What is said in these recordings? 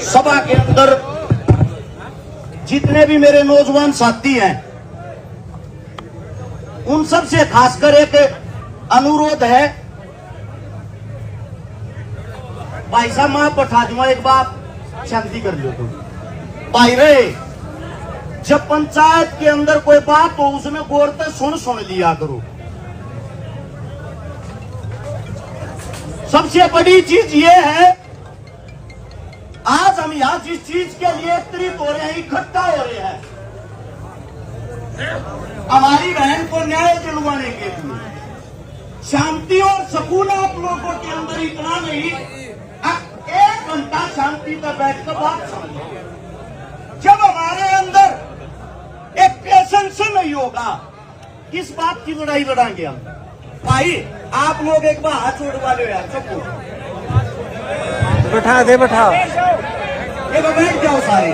सभा के अंदर जितने भी मेरे नौजवान साथी हैं, उन सब से खासकर एक अनुरोध है। भाई साहब मां पठा दूंगा, एक बात शांति कर लो। भाई रे, जब पंचायत के अंदर कोई बात हो उसमें गौर से सुन लिया करो। सबसे बड़ी चीज ये है, आज हम यहां जिस चीज के लिए एकत्रित हो रहे हैं, इकट्ठा हो रहे हैं, हमारी बहन को न्याय दिलवाने के लिए। शांति और सुकून आप लोगों के अंदर इतना नहीं, एक घंटा शांति पर बैठकर बात समझो। जब हमारे अंदर एक पेशेंस नहीं होगा, किस बात की लड़ाई लड़ाएंगे हम? भाई आप लोग एक बार हाथ छोड़वा लो यार, सबको बैठा दे, बैठाओ, ये बैठ जाओ सारे,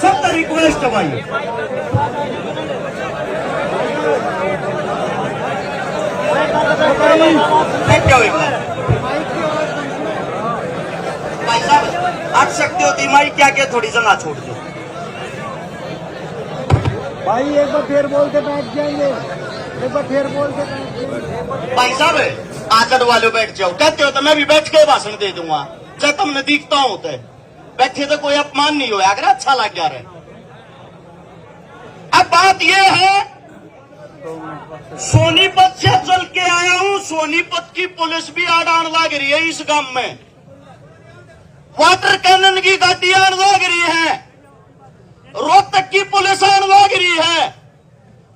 सबका रिक्वेस्ट है भाई। बैठ जाओ एक बार। भाई साहब हट सकते हो, दिमाग क्या क्या थोड़ी जगह छोड़ दो भाई। एक बार फिर बोल के बैठ जाएंगे, एक बार फिर बोल के बैठ जाएंगे। भाई साहब आदर वाले बैठ जाओ, कहते हो तो मैं भी बैठ के भाषण दे दूंगा। जब तुमने दिखता हूं तो बैठे तो कोई अपमान नहीं हो, अगर अच्छा लग गया रहे। अब बात यह है, सोनीपत से चल के आया हूं, सोनीपत की पुलिस भी आड़ान लग रही है इस गांव में, वाटर कैनन की गाड़ी आड़ लग रही है, रोहतक की पुलिस आड़ लग रही है।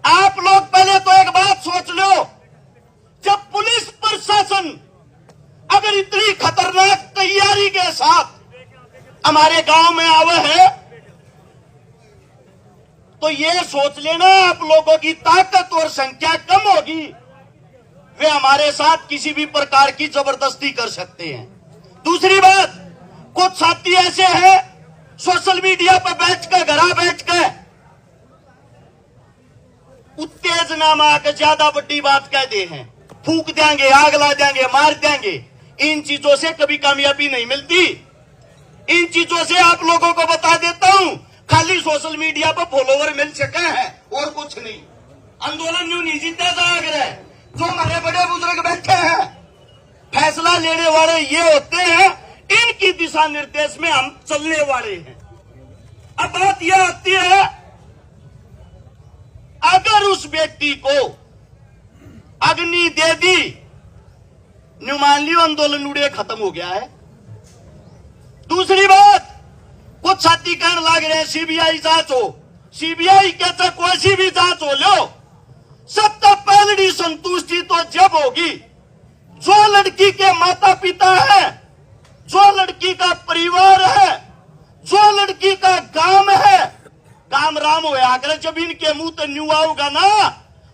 आप लोग पहले तो एक बात सोच लो, जब पुलिस प्रशासन अगर इतनी खतरनाक तैयारी के साथ हमारे गांव में आवे है, तो ये सोच लेना आप लोगों की ताकत और संख्या कम होगी, वे हमारे साथ किसी भी प्रकार की जबरदस्ती कर सकते हैं। दूसरी बात, कुछ साथी ऐसे हैं सोशल मीडिया पर बैठकर, घरा बैठकर उत्तेजना में आकर ज्यादा बड़ी बात कहते हैं, फूक देंगे, आग ला देंगे, मार देंगे। इन चीजों से कभी कामयाबी नहीं मिलती। इन चीजों से आप लोगों को बता देता हूं, खाली सोशल मीडिया पर फॉलोवर मिल सके हैं और कुछ नहीं। आंदोलन न्यू नहीं जीते जाएगा। जो हमारे बड़े बुजुर्ग बैठे हैं, फैसला लेने वाले ये होते हैं, इनकी दिशा निर्देश में हम चलने वाले हैं। अब बात यह आती है, अगर उस व्यक्ति को अग्नि दे दी, न्यू मान लियो आंदोलन उड़े खत्म हो गया है। दूसरी बात, कुछ साथी कहने लग रहे हैं सीबीआई जांच हो, सीबीआई कहता कोई सी भी जांच हो लो, सबसे पहली संतुष्टि तो जब होगी जो लड़की के माता पिता है, जो लड़की का परिवार है, जो लड़की का गांव है, काम राम हो अगर जब इनके मुंह तो न्यू आओगा ना,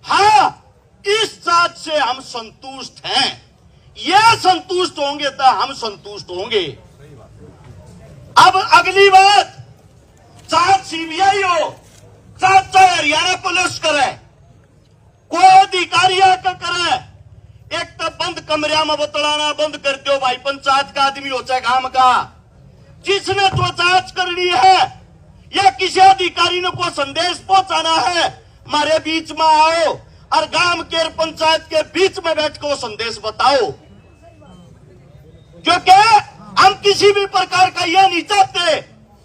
हाँ इस जांच से हम संतुष्ट हैं, ये संतुष्ट होंगे तो हम संतुष्ट होंगे। अब अगली बात, जांच सीबीआई हो, जांच चाहे हरियाणा पुलिस करे, कोई अधिकारी आकर करे, एक तो बंद कमरिया में बतलाना बंद कर दो भाई। पंचायत का आदमी हो चाहे गांव का, जिसने तो जांच करनी है या किसी अधिकारी ने कोई संदेश पहुंचाना है, हमारे बीच में आओ और गांव के पंचायत के बीच में बैठकर वो संदेश बताओ, क्योंकि हम किसी भी प्रकार का यह नहीं चाहते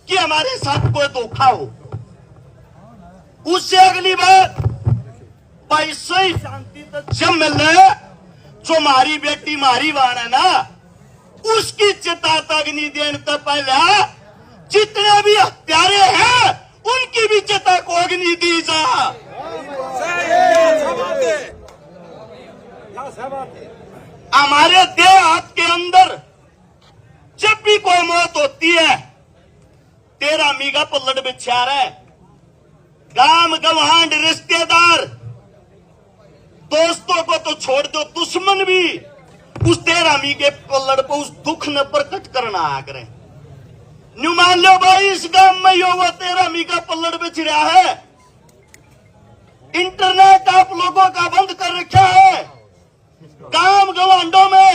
कि हमारे साथ कोई धोखा हो। उससे अगली बात, भाई सही शांति तक जब मिल रहे, जो मारी बेटी मारी वाण है ना, उसकी चिता अग्नि देने से पहले जितने भी हत्यारे हैं उनकी भी चिता को अग्नि दी जा। हमारे देहात के अंदर जब भी कोई मौत होती है, तेरा मीगा पल्लड़ बिछा रहा है, गांव गवांड रिश्तेदार दोस्तों को तो छोड़ दो, दुश्मन भी उस तेरा मीगे पल्लड़ पर उस दुख न प्रकट करना आ करे। न्यू मान लो भाई इस गांव में यो वो तेरा मीगा पल्लड़ बिछ रहा है, इंटरनेट आप लोगों का बंद कर रखा है, गांव गवांडों में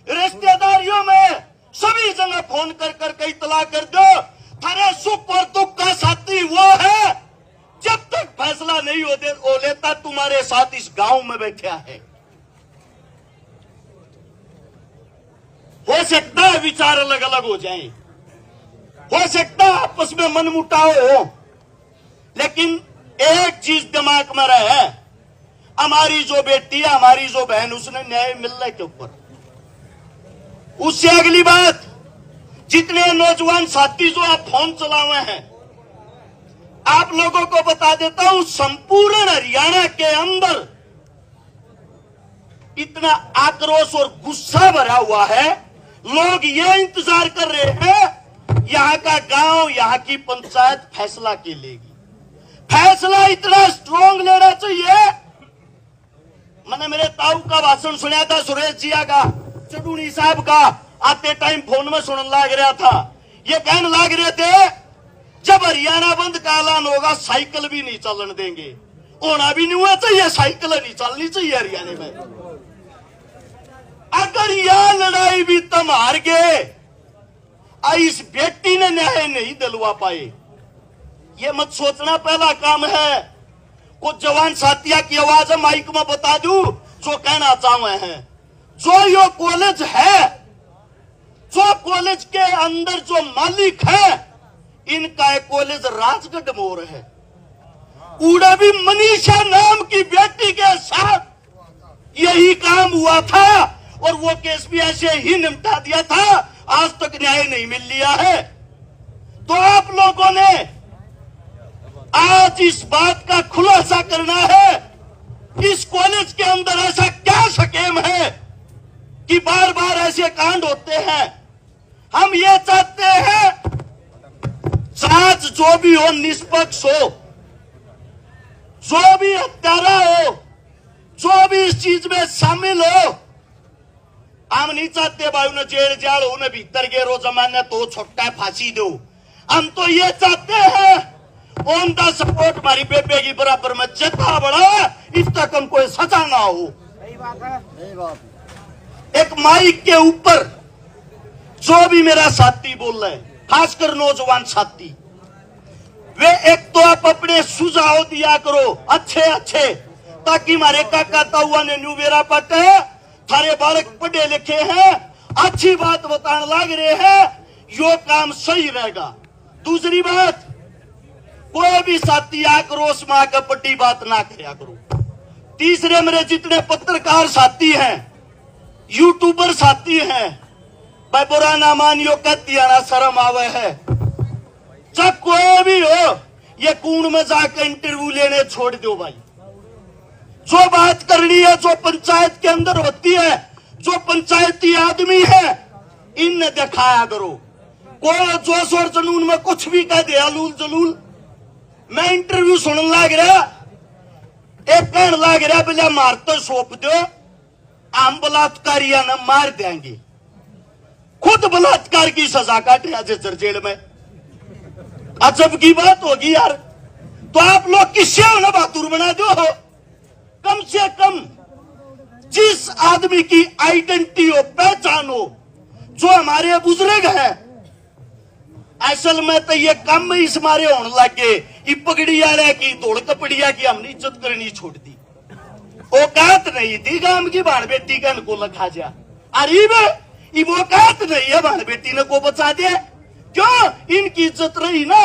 रिश्तेदारियों में सभी जगह फोन कर कर इतला कर दो, गांव में बैठा है। हो सकता है विचार अलग अलग हो जाएं, हो सकता है आपस में मनमुटाव हो, लेकिन एक चीज दिमाग में रहे, हमारी जो बेटी है, हमारी जो बहन, उसने न्याय मिलने के ऊपर। उससे अगली बात, जितने नौजवान साथी जो आप फोन चलाए हैं, आप लोगों को बता देता हूं, संपूर्ण हरियाणा के अंदर इतना आक्रोश और गुस्सा भरा हुआ है। लोग ये इंतजार कर रहे हैं यहां का गांव, यहां की पंचायत फैसला के लेगी। फैसला इतना स्ट्रांग लेना चाहिए। मैंने मेरे ताऊ का भाषण सुना था, सुरेश जिया का, चडूनी साहब का, आते टाइम फोन में सुनने लग रहा था। ये कहने लग रहे थे जब हरियाणा बंद का ऐलान होगा साइकिल भी नहीं चलन देंगे। होना भी नहीं हुआ चाहिए, साइकिल नहीं चलनी चाहिए हरियाणा में। अगर यह लड़ाई भी तुम हार गए, इस बेटी ने न्याय नहीं दिलवा पाए, ये मत सोचना पहला काम है। कुछ जवान साथिया की आवाज माइक में बता दूं जो कहना चाहे हैं। जो यो कॉलेज है, जो कॉलेज के अंदर जो मालिक है, इनका एक कॉलेज राजगढ़ मोर है। उड़ा भी मनीषा नाम की बेटी के साथ यही काम हुआ था और वो केस भी ऐसे ही निपटा दिया था। आज तक न्याय नहीं मिल लिया है। तो आप लोगों ने आज इस बात का खुलासा करना है, इस कॉलेज के अंदर ऐसा क्या स्कीम है कि बार बार ऐसे कांड होते हैं। हम ये चाहते हैं जांच जो भी हो निष्पक्ष हो, जो भी हत्यारा हो, जो भी इस चीज में शामिल हो। हम नहीं चाहते भाई उन्हें जेल जाड़, उन्हें भीतर गेरो जमाने तो छोटा फांसी दो। हम तो ये चाहते हैं ऑन द सपोर्ट हमारी बेबे की बराबर में जितना बड़ा इस तक हम कोई सजा ना हो। सही बात है, सही बात। एक माइक के ऊपर जो भी मेरा साथी बोल रहे हैं, खासकर नौजवान साथी, वे एक तो आप अपने सुझाव दिया करो अच्छे अच्छे, ताकि हमारे काका ताऊआ ने न्यू बेरा पटे, थारे बालक पढ़े लिखे हैं, अच्छी बात बताने लग रहे हैं, यो काम सही रहेगा। दूसरी बात, कोई भी साथी आक्रोश में आकर पट्टी बात ना किया करो। तीसरे, मेरे जितने पत्रकार साथी हैं, यूट्यूबर साथी हैं, भाई बुरा ना मानियो, कहती ना शर्म आवे है। जब कोई भी हो, ये कूड़ में जाकर इंटरव्यू लेने छोड़ दो भाई। जो बात करनी है, जो पंचायत के अंदर होती है, जो पंचायती आदमी है, इन्हें दिखाया करो। कोई जोश और जुनून में कुछ भी कह दे, अलूल जलूल। मैं इंटरव्यू सुनने लग रहा, एक कहने लग रहा बोले मार तो सौंप दो, हम बलात्कारिया ने मार देंगे। खुद बलात्कार की सजा काटे आज जेल में। अजब की बात होगी यार। तो आप लोग किससे उन्हें बहादुर बना दो। कम से कम जिस आदमी की आइडेंटिटी हो, पहचान हो, जो हमारे बुजुर्ग हैं, असल में तो ये कम इस मारे होने लगे, ये पगड़ी वाले की दौड़ कपड़िया की हमने इज्जत करनी छोड़ दी। औकात नहीं थी गांव की बाण बेटी का इनको लखा जा। अरे ये औकात नहीं है बाण बेटी ने को बचा दे। क्यों? इनकी इज्जत रही ना,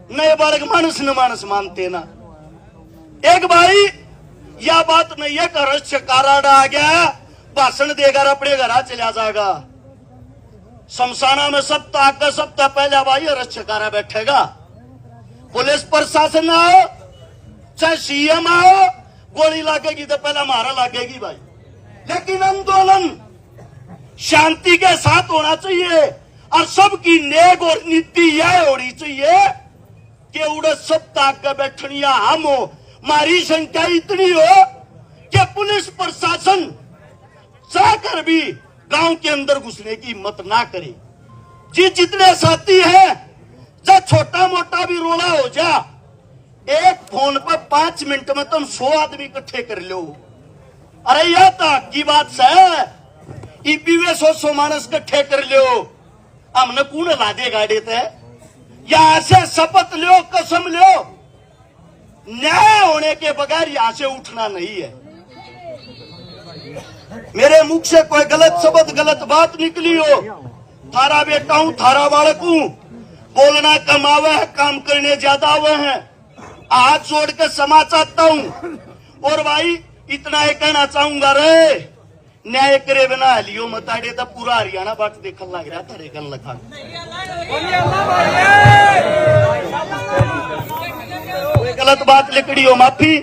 नए बालक मानस न मानस मानते ना। एक भाई, यह बात नहीं है कि शकाराडा आ गया, भाषण देगा अपने घर चला जाएगा। शमशाना में सप्ताह पहले भाई रक्षकारा बैठेगा। पुलिस प्रशासन आओ, चाहे सीएम आओ, गोली लगेगी तो पहले हमारा लगेगी भाई। लेकिन आंदोलन शांति के साथ होना चाहिए और सबकी नेक और नीति यह होनी चाहिए कि उड़े सप्ताह का बैठनिया हम हो। हमारी संख्या इतनी हो कि पुलिस प्रशासन चाहकर भी गांव के अंदर घुसने की हिम्मत ना करे। जितने साथी हैं, जब छोटा मोटा भी रोला हो जा, एक फोन पर 5 मिनट में तुम 100 आदमी इकट्ठे कर लो। अरे यह तो की बात है, ईपीवे 100 मानस इकट्ठे कर लो। हमने कौन ला दे गाड़ी थे, यहां से शपथ लो, कसम लो, न्याय होने के बगैर यहां से उठना नहीं है। मेरे मुख से कोई गलत शब्द गलत बात निकली हो, थारा बेटा हूं, थारा बालक हूं। बोलना कमावे है, काम करने ज्यादा हुए हैं। हाथ जोड़ के क्षमा चाहता हूं। और भाई इतना ही कहना चाहूंगा रे, न्याय करे बिना लियो मताड़े तो पूरा हरियाणा बाट देखने लग रहा थारे कन लखा। गलत बात लिखड़ी हो माफी।